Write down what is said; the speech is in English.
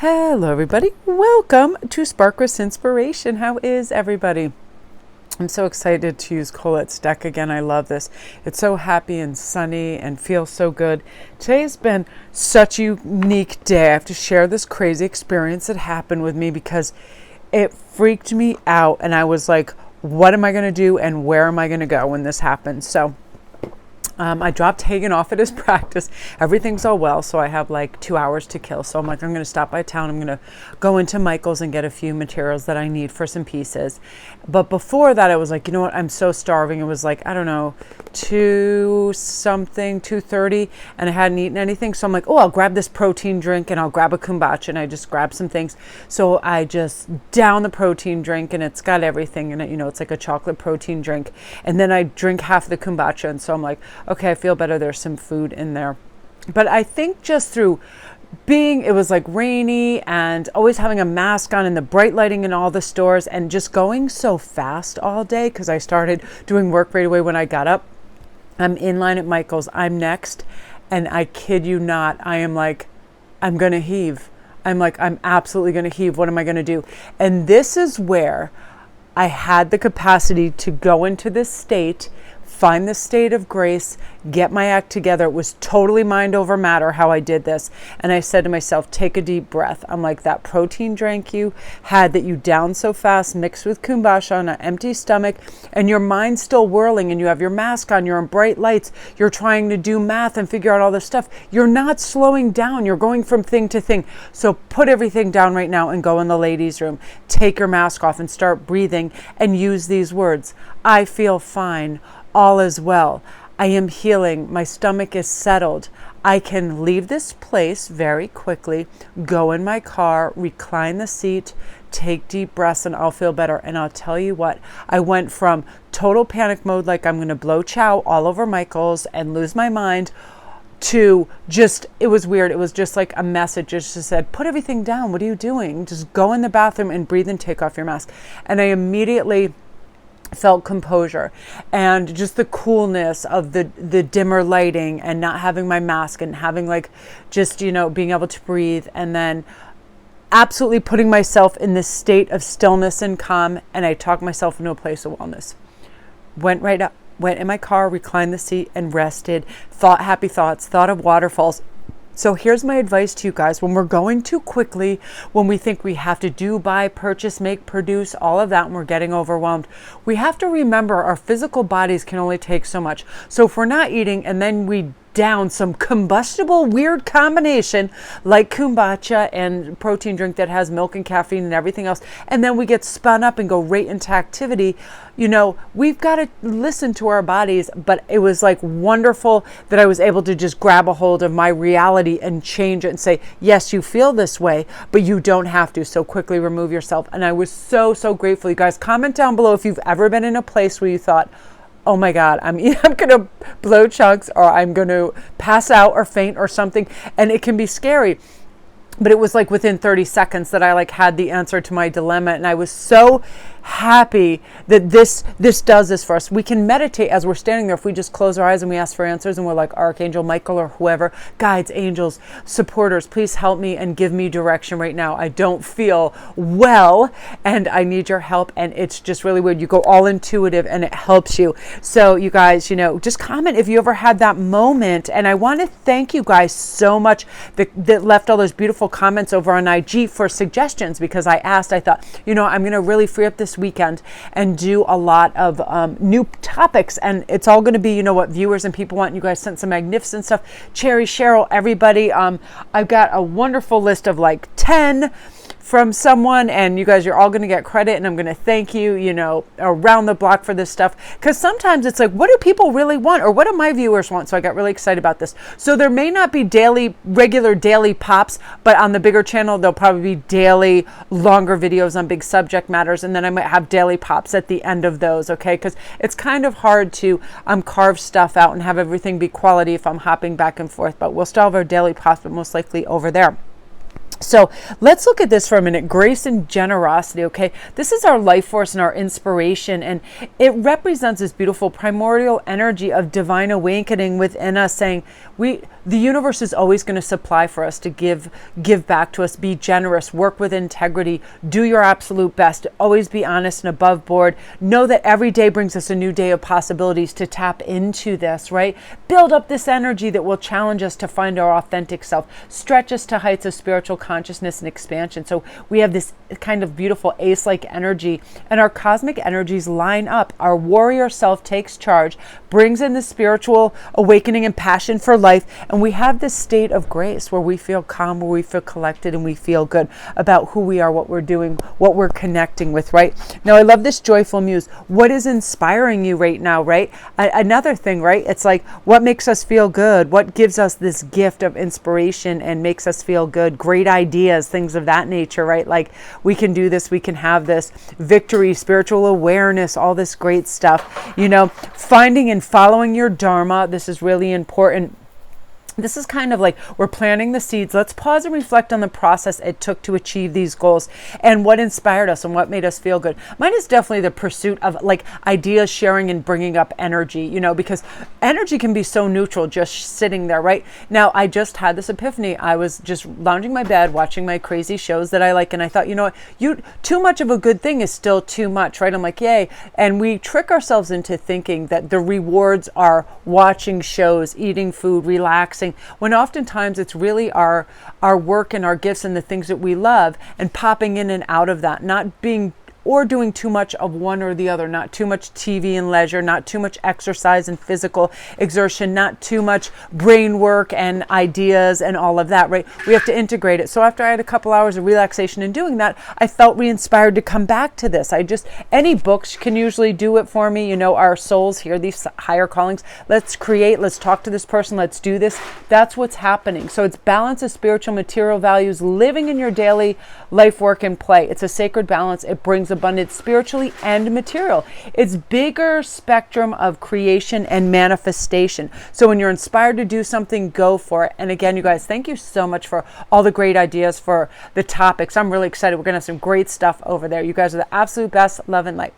Hello everybody, welcome to Spark Inspiration. How is everybody? I'm so excited to use Colette's deck again. I love this. It's so happy and sunny and feels so good. Today has been such a unique day. I have to share this crazy experience that happened with me because it freaked me out and I was like, what am I going to do and where am I going to go when this happens? So I dropped Hagen off at his practice. Everything's all well, so I have like 2 hours to kill. So I'm like, I'm going to stop by town. I'm going to go into Michael's and get a few materials that I need for some pieces. But before that, I was like, you know what? I'm so starving. It was like, I don't know, 2:30, and I hadn't eaten anything. So I'm like, oh, I'll grab this protein drink and I'll grab a kombucha. And I just grabbed some things. So I just down the protein drink and it's got everything in it. You know, it's like a chocolate protein drink. And then I drink half the kombucha. And so I'm like, okay, I feel better. There's some food in there. But I think just through it was like rainy and always having a mask on and the bright lighting in all the stores and just going so fast all day because I started doing work right away when I got up. I'm in line at Michael's. I'm next. And I kid you not, I am like, I'm going to heave. I'm like, I'm absolutely going to heave. What am I going to do? And this is where I had the capacity to go into this state, find the state of grace, get my act together. It was totally mind over matter how I did this. And I said to myself, take a deep breath. I'm like, that protein drink you had that you downed so fast, mixed with kombucha on an empty stomach, and your mind's still whirling and you have your mask on, you're in bright lights, you're trying to do math and figure out all this stuff. You're not slowing down. You're going from thing to thing. So put everything down right now and go in the ladies' room. Take your mask off and start breathing and use these words. I feel fine. All is well. I am healing. My stomach is settled. I can leave this place very quickly, go in my car, recline the seat, take deep breaths, and I'll feel better. And I'll tell you what, I went from total panic mode, like I'm going to blow chow all over Michael's and lose my mind, to just, it was weird. It was just like a message. It just said, put everything down. What are you doing? Just go in the bathroom and breathe and take off your mask. And I immediately felt composure and just the coolness of the dimmer lighting and not having my mask and having like just, you know, being able to breathe, and then absolutely putting myself in this state of stillness and calm. And I talked myself into a place of wellness. Went right up, went in my car, reclined the seat and rested, thought happy thoughts, thought of waterfalls. So here's my advice to you guys. When we're going too quickly, when we think we have to do, buy, purchase, make, produce, all of that, and we're getting overwhelmed, we have to remember our physical bodies can only take so much. So if we're not eating and then we down some combustible weird combination like kombucha and protein drink that has milk and caffeine and everything else, and then we get spun up and go right into activity, you know, we've got to listen to our bodies. But it was like wonderful that I was able to just grab a hold of my reality and change it and say, yes, you feel this way, but you don't have to. So quickly remove yourself. And I was so grateful. You guys, comment down below if you've ever been in a place where you thought, oh my God, I'm going to blow chunks or I'm going to pass out or faint or something. And it can be scary. But it was like within 30 seconds that I like had the answer to my dilemma. And I was so happy that this does this for us. We can meditate as we're standing there if we just close our eyes and we ask for answers and we're like, Archangel Michael or whoever, guides, angels, supporters, please help me and give me direction right now. I don't feel well and I need your help. And it's just really weird. You go all intuitive and it helps you. So you guys, you know, just comment if you ever had that moment. And I want to thank you guys so much that left all those beautiful comments over on IG for suggestions, because I thought, you know, I'm going to really free up this weekend and do a lot of new topics, and it's all going to be, you know, what viewers and people want. You guys sent some magnificent stuff. Cherry, Cheryl, everybody. I've got a wonderful list of like 10 from someone, and you guys, you're all going to get credit, and I'm going to thank you, you know, around the block for this stuff, because sometimes it's like, what do people really want, or what do my viewers want? So I got really excited about this. So there may not be regular daily pops, but on the bigger channel there'll probably be daily longer videos on big subject matters, and then I might have daily pops at the end of those, okay? Because it's kind of hard to carve stuff out and have everything be quality if I'm hopping back and forth, but we'll still have our daily pops, but most likely over there. So let's look at this for a minute. Grace and generosity, okay? This is our life force and our inspiration, and it represents this beautiful primordial energy of divine awakening within us saying, the universe is always going to supply for us to give back to us. Be generous, work with integrity, do your absolute best, always be honest and above board. Know that every day brings us a new day of possibilities to tap into this, right? Build up this energy that will challenge us to find our authentic self, stretch us to heights of spiritual consciousness and expansion. So we have this kind of beautiful ace-like energy, and our cosmic energies line up. Our warrior self takes charge, brings in the spiritual awakening and passion for life, and we have this state of grace where we feel calm, where we feel collected, and we feel good about who we are, what we're doing, what we're connecting with, right? Now, I love this joyful muse. What is inspiring you right now, right? Another thing, right? It's like, what makes us feel good? What gives us this gift of inspiration and makes us feel good? Great ideas, things of that nature, right? Like, we can do this, we can have this, victory, spiritual awareness, all this great stuff, you know, finding and following your dharma. This is really important. This is kind of like we're planting the seeds. Let's pause and reflect on the process it took to achieve these goals and what inspired us and what made us feel good. Mine is definitely the pursuit of like ideas, sharing, and bringing up energy, you know, because energy can be so neutral just sitting there, right? Now, I just had this epiphany. I was just lounging in my bed, watching my crazy shows that I like, and I thought, you know what, too much of a good thing is still too much, right? I'm like, yay. And we trick ourselves into thinking that the rewards are watching shows, eating food, relaxing, when oftentimes it's really our work and our gifts and the things that we love and popping in and out of that, not being or doing too much of one or the other, not too much TV and leisure, not too much exercise and physical exertion, not too much brain work and ideas and all of that, right? We have to integrate it. So after I had a couple hours of relaxation and doing that, I felt re-inspired to come back to this. Any books can usually do it for me. You know, our souls hear these higher callings. Let's create, let's talk to this person, let's do this. That's what's happening. So it's balance of spiritual material values, living in your daily life, work, and play. It's a sacred balance. It brings abundance spiritually and material. It's bigger spectrum of creation and manifestation. So when you're inspired to do something, go for it. And again, you guys, thank you so much for all the great ideas for the topics. I'm really excited. We're going to have some great stuff over there. You guys are the absolute best. Love and light.